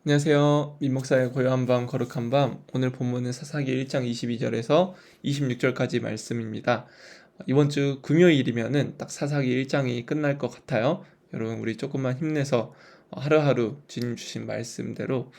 안녕하세요. 민목사의 고요한 밤 거룩한 밤. 오늘 본문은 사사기 1장 22절에서 26절까지 말씀입니다. 이번 주 금요일이면은 딱 사사기 1장이 끝날 것 같아요. 여러분 우리 조금만 힘내서 하루하루 주님 주신 말씀대로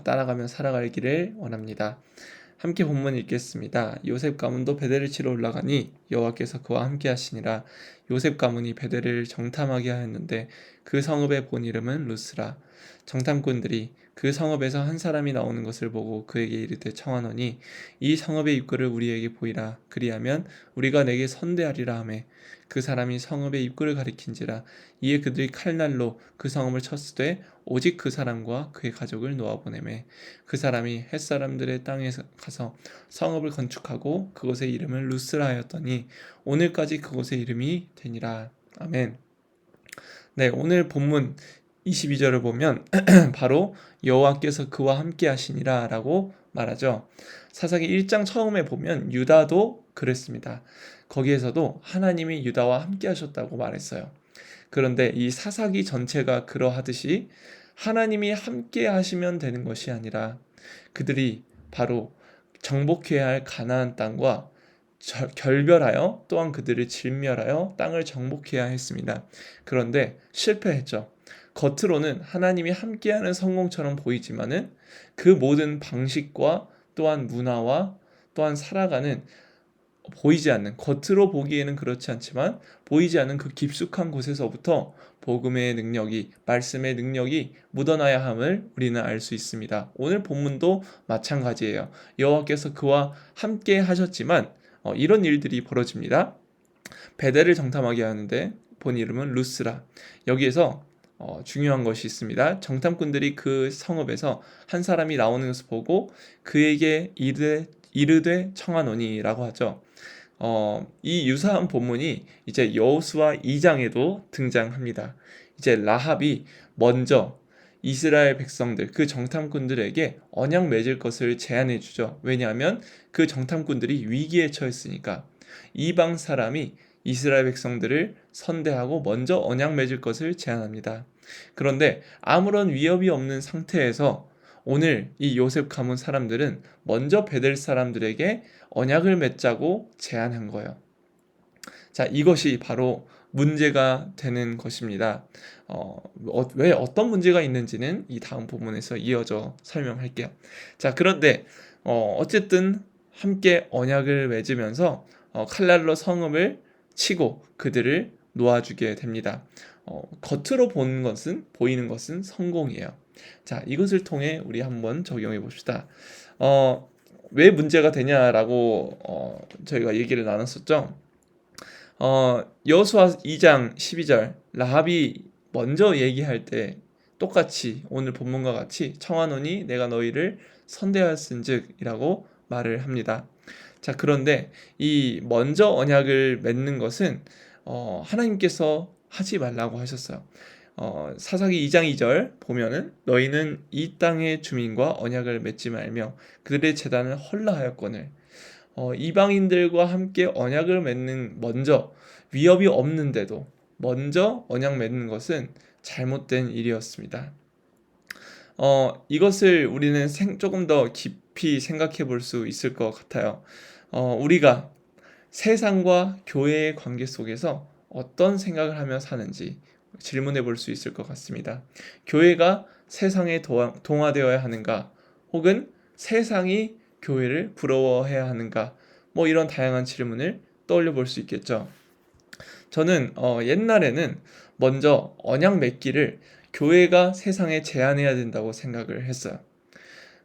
따라가며 살아가기를 원합니다. 함께 본문 읽겠습니다. 요셉 가문도 베델을 치러 올라가니 여호와께서 그와 함께 하시니라. 요셉 가문이 베델을 정탐하게 하였는데 그 성읍의 본 이름은 루스라. 정탐꾼들이 그 성읍에서 한 사람이 나오는 것을 보고 그에게 이르되 청하노니 이 성읍의 입구를 우리에게 보이라. 그리하면 우리가 내게 선대하리라 하매 그 사람이 성읍의 입구를 가리킨지라. 이에 그들이 칼날로 그 성읍을 쳤으되 오직 그 사람과 그의 가족을 놓아보내매 그 사람이 햇사람들의 땅에 가서 성읍을 건축하고 그곳의 이름을 루스라 하였더니 오늘까지 그곳의 이름이 되니라. 아멘. 네, 오늘 본문 22절을 보면 바로 여호와께서 그와 함께 하시니라 라고 말하죠. 사사기 1장 처음에 보면 유다도 그랬습니다. 거기에서도 하나님이 유다와 함께 하셨다고 말했어요. 그런데 이 사사기 전체가 그러하듯이 하나님이 함께 하시면 되는 것이 아니라 그들이 바로 정복해야 할 가나안 땅과 결별하여 또한 그들을 진멸하여 땅을 정복해야 했습니다. 그런데 실패했죠. 겉으로는 하나님이 함께하는 성공처럼 보이지만은 그 모든 방식과 또한 문화와 또한 살아가는 보이지 않는, 겉으로 보기에는 그렇지 않지만 보이지 않는 그 깊숙한 곳에서부터 복음의 능력이, 말씀의 능력이 묻어나야 함을 우리는 알 수 있습니다. 오늘 본문도 마찬가지예요. 여호와께서 그와 함께 하셨지만 이런 일들이 벌어집니다. 베델을 정탐하게 하는데 본 이름은 루스라. 여기에서 중요한 것이 있습니다. 정탐꾼들이 그 성읍에서 한 사람이 나오는 것을 보고 그에게 이르되 청하노니라고 하죠. 이 유사한 본문이 이제 여호수아 2장에도 등장합니다. 이제 라합이 먼저 이스라엘 백성들, 그 정탐꾼들에게 언약 맺을 것을 제안해 주죠. 왜냐하면 그 정탐꾼들이 위기에 처했으니까. 이방 사람이 이스라엘 백성들을 선대하고 먼저 언약 맺을 것을 제안합니다. 그런데 아무런 위협이 없는 상태에서 오늘 이 요셉 가문 사람들은 먼저 베델 사람들에게 언약을 맺자고 제안한 거예요. 자, 이것이 바로 문제가 되는 것입니다. 왜 어떤 문제가 있는지는 이 다음 부분에서 이어져 설명할게요. 자, 그런데 어쨌든 함께 언약을 맺으면서 칼날로 성읍을 치고 그들을 놓아주게 됩니다. 겉으로 보이는 것은 성공이에요. 자, 이것을 통해 우리 한번 적용해 봅시다. 왜 문제가 되냐라고 저희가 얘기를 나눴었죠. 여호수아 2장 12절 라합이 먼저 얘기할 때 똑같이 오늘 본문과 같이 청하노니 내가 너희를 선대하였은즉이라고 말을 합니다. 자, 그런데 이 먼저 언약을 맺는 것은 하나님께서 하지 말라고 하셨어요. 사사기 2장 2절 보면은 너희는 이 땅의 주민과 언약을 맺지 말며 그들의 제단을 헐라하였거늘. 이방인들과 함께 언약을 맺는 먼저 위협이 없는데도 먼저 언약 맺는 것은 잘못된 일이었습니다. 이것을 우리는 조금 더 깊이 생각해 볼 수 있을 것 같아요. 우리가 세상과 교회의 관계 속에서 어떤 생각을 하며 사는지 질문해 볼 수 있을 것 같습니다. 교회가 세상에 동화되어야 하는가? 혹은 세상이 교회를 부러워해야 하는가? 뭐 이런 다양한 질문을 떠올려 볼 수 있겠죠. 저는 옛날에는 먼저 언약 맺기를 교회가 세상에 제안해야 된다고 생각을 했어요.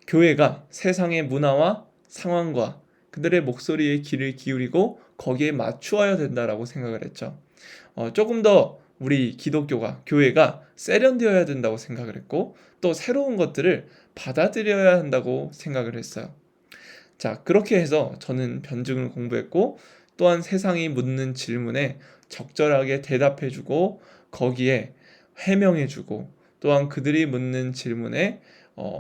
교회가 세상의 문화와 상황과 그들의 목소리에 귀를 기울이고 거기에 맞추어야 된다라고 생각을 했죠. 조금 더 우리 기독교가, 교회가 세련되어야 된다고 생각을 했고 또 새로운 것들을 받아들여야 한다고 생각을 했어요. 자, 그렇게 해서 저는 변증을 공부했고 또한 세상이 묻는 질문에 적절하게 대답해주고 거기에 해명해주고 또한 그들이 묻는 질문에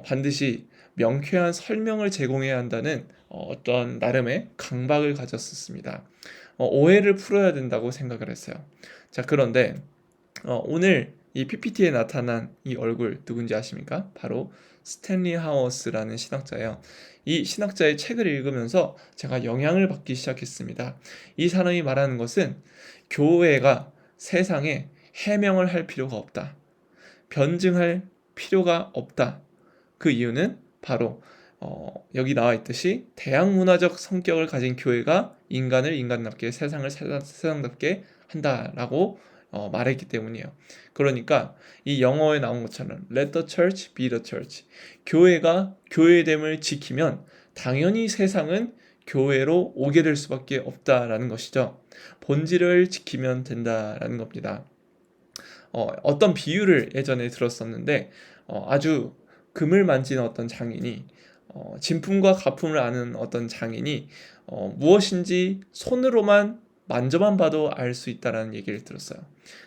반드시 명쾌한 설명을 제공해야 한다는 어떤 나름의 강박을 가졌었습니다. 오해를 풀어야 된다고 생각을 했어요. 자, 그런데 오늘 이 PPT에 나타난 이 얼굴 누군지 아십니까? 바로 스탠리 하워스라는 신학자예요. 이 신학자의 책을 읽으면서 제가 영향을 받기 시작했습니다. 이 사람이 말하는 것은 교회가 세상에 해명을 할 필요가 없다. 변증할 필요가 없다. 그 이유는 바로 여기 나와 있듯이 대항문화적 성격을 가진 교회가 인간을 인간답게 세상을 세상답게 한다라고 말했기 때문이에요. 그러니까 이 영어에 나온 것처럼 Let the church be the church. 교회가 교회됨을 지키면 당연히 세상은 교회로 오게 될 수밖에 없다라는 것이죠. 본질을 지키면 된다라는 겁니다. 어떤 비유를 예전에 들었었는데 아주 금을 만지는 어떤 장인이 진품과 가품을 아는 어떤 장인이 무엇인지 손으로만 만져만 봐도 알 수 있다라는 얘기를 들었어요.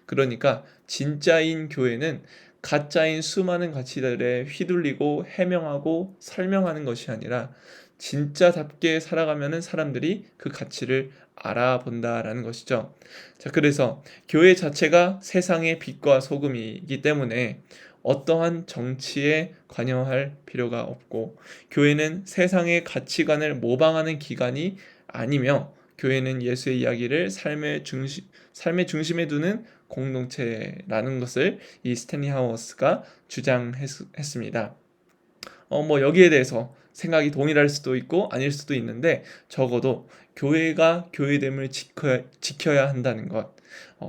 그러니까 진짜인 교회는 가짜인 수많은 가치들에 휘둘리고 해명하고 설명하는 것이 아니라 진짜답게 살아가면은 사람들이 그 가치를 알아본다라는 것이죠. 자, 그래서 교회 자체가 세상의 빛과 소금이기 때문에 어떠한 정치에 관여할 필요가 없고, 교회는 세상의 가치관을 모방하는 기관이 아니며, 교회는 예수의 이야기를 삶의 중심에 두는 공동체라는 것을 이 스탠리 하워스가 주장했습니다. 뭐 여기에 대해서 생각이 동일할 수도 있고 아닐 수도 있는데, 적어도 교회가 교회됨을 지켜야 한다는 것,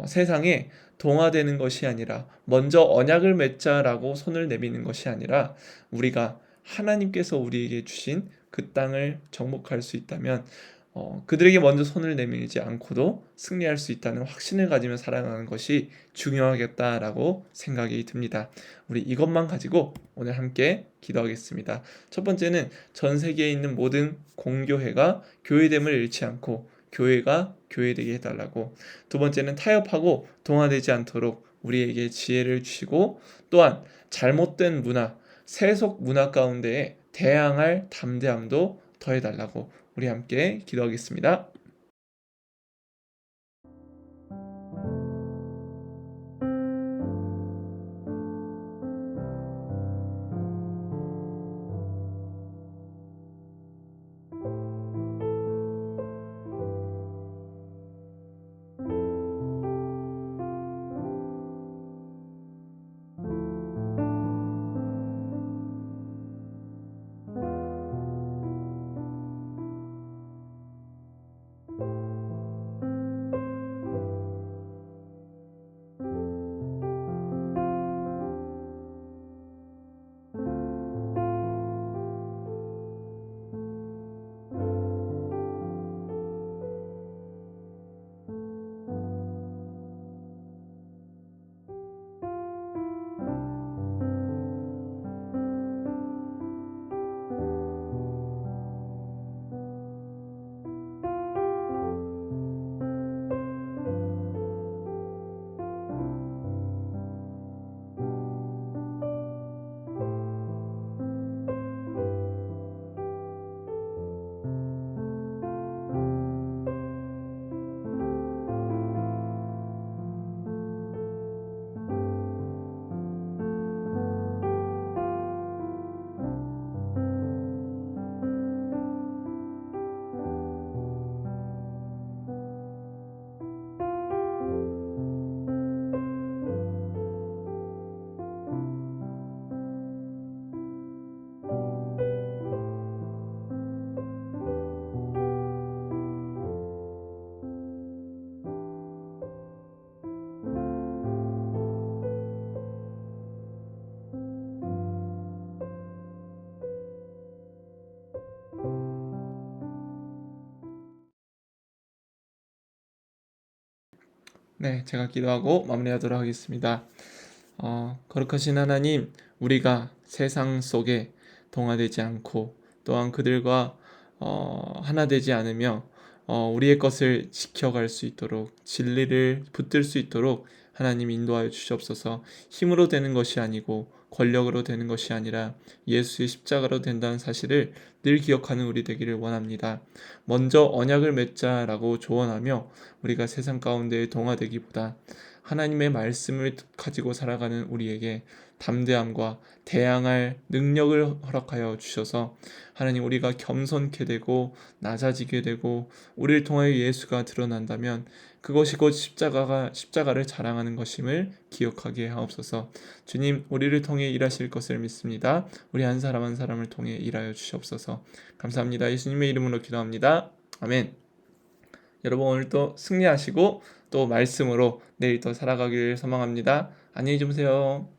세상에 동화되는 것이 아니라 먼저 언약을 맺자라고 손을 내미는 것이 아니라 우리가 하나님께서 우리에게 주신 그 땅을 정복할 수 있다면 그들에게 먼저 손을 내밀지 않고도 승리할 수 있다는 확신을 가지며 살아가는 것이 중요하겠다라고 생각이 듭니다. 우리 이것만 가지고 오늘 함께 기도하겠습니다. 첫 번째는 전 세계에 있는 모든 공교회가 교회됨을 잃지 않고 교회가 교회되게 해달라고, 두 번째는 타협하고 동화되지 않도록 우리에게 지혜를 주시고, 또한 잘못된 문화, 세속 문화 가운데에 대항할 담대함도 더해달라고 우리 함께 기도하겠습니다. 네, 제가 기도하고 마무리하도록 하겠습니다. 거룩하신 하나님, 우리가 세상 속에 동화되지 않고 또한 그들과 하나 되지 않으며 우리의 것을 지켜갈 수 있도록, 진리를 붙들 수 있도록 하나님 인도하여 주시옵소서. 힘으로 되는 것이 아니고 권력으로 되는 것이 아니라 예수의 십자가로 된다는 사실을 늘 기억하는 우리 되기를 원합니다. 먼저 언약을 맺자라고 조언하며 우리가 세상 가운데 동화되기보다 하나님의 말씀을 가지고 살아가는 우리에게 담대함과 대항할 능력을 허락하여 주셔서 하나님, 우리가 겸손케 되고 낮아지게 되고 우리를 통하여 예수가 드러난다면 그것이 곧 십자가를 자랑하는 것임을 기억하게 하옵소서. 주님, 우리를 통해 일하실 것을 믿습니다. 우리 한 사람 한 사람을 통해 일하여 주시옵소서. 감사합니다. 예수님의 이름으로 기도합니다. 아멘. 여러분, 오늘도 승리하시고 또 말씀으로 내일 또 살아가길 소망합니다. 안녕히 주무세요.